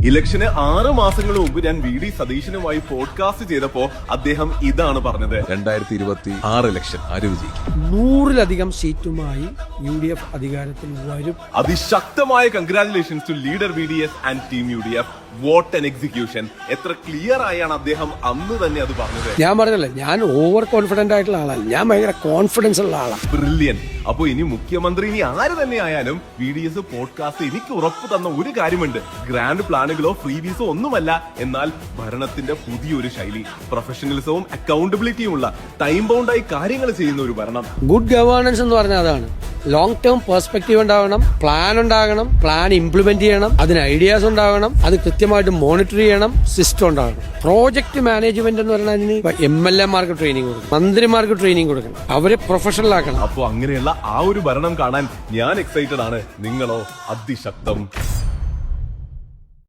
ഇലക്ഷന് 6 മാസങ്ങൾ മുമ്പ് ഞാൻ വി.ഡി. സതീശനുമായി പോഡ്കാസ്റ്റ് ചെയ്തപ്പോ അദ്ദേഹം ഇതാണ് പറഞ്ഞത്. 2026 ഇലക്ഷൻ ആര് വിജയിക്കും? 100-ലധികം സീറ്റുമായി UDF അധികാരത്തിൽ വരും. അതിശക്തമായ congratulations to leader VDS and team UDF. Vote and execution. എത്ര ക്ലിയർ ആയാണ് അദ്ദേഹം അന്ന് തന്നെ അത് പറഞ്ഞത്. ഞാൻ പറഞ്ഞല്ലേ, ഞാൻ ഓവർ കോൺഫിഡന്റ് ആയിട്ടുള്ള ആളല്ല, ഞാൻ ഭയങ്കര കോൺഫിഡൻസ് ഉള്ള ആളാണ്. ബ്രില്യൻ. അപ്പൊ ഇനി മുഖ്യമന്ത്രി ഇനി ആര് തന്നെ ആയാലും VDS പോഡ്കാസ്റ്റ് എനിക്ക് ഉറപ്പ് തന്ന ഒരു കാര്യമുണ്ട്. ഗ്രാൻഡ് പ്ലാനുകളോ ഫ്രീബീസോ ഒന്നുമല്ല, എന്നാൽ ഭരണത്തിന്റെ പുതിയൊരു ശൈലി, പ്രൊഫഷണലിസവും അക്കൗണ്ടബിലിറ്റിയും ഉള്ള ടൈം ബൗണ്ടായി കാര്യങ്ങൾ ചെയ്യുന്ന ഒരു ഭരണം. ഗുഡ് ഗവേണൻസ് എന്ന് പറഞ്ഞാൽ അതാണ്. ലോങ് ടേം പെർസ്പെക്റ്റീവ് ഉണ്ടാവണം, പ്ലാൻ ഉണ്ടാകണം, പ്ലാൻ ഇംപ്ലിമെന്റ് ചെയ്യണം, അതിന് ഐഡിയാസ് ഉണ്ടാകണം, അത് കൃത്യമായിട്ട് മോണിറ്റർ ചെയ്യണം, സിസ്റ്റം ഉണ്ടാകണം. പ്രോജക്ട് മാനേജ്മെന്റ് എന്ന് പറഞ്ഞാൽ MLA-മാർക്ക് ട്രെയിനിങ് കൊടുക്കണം, മന്ത്രിമാർക്ക് ട്രെയിനിങ് കൊടുക്കണം, അവരെ പ്രൊഫഷണൽ ആക്കണം. അപ്പൊ അങ്ങനെയുള്ള ആ ഒരു ഭരണം കാണാൻ ഞാൻ എക്സൈറ്റഡ് ആണ്. നിങ്ങളോ? അതിശക്തം.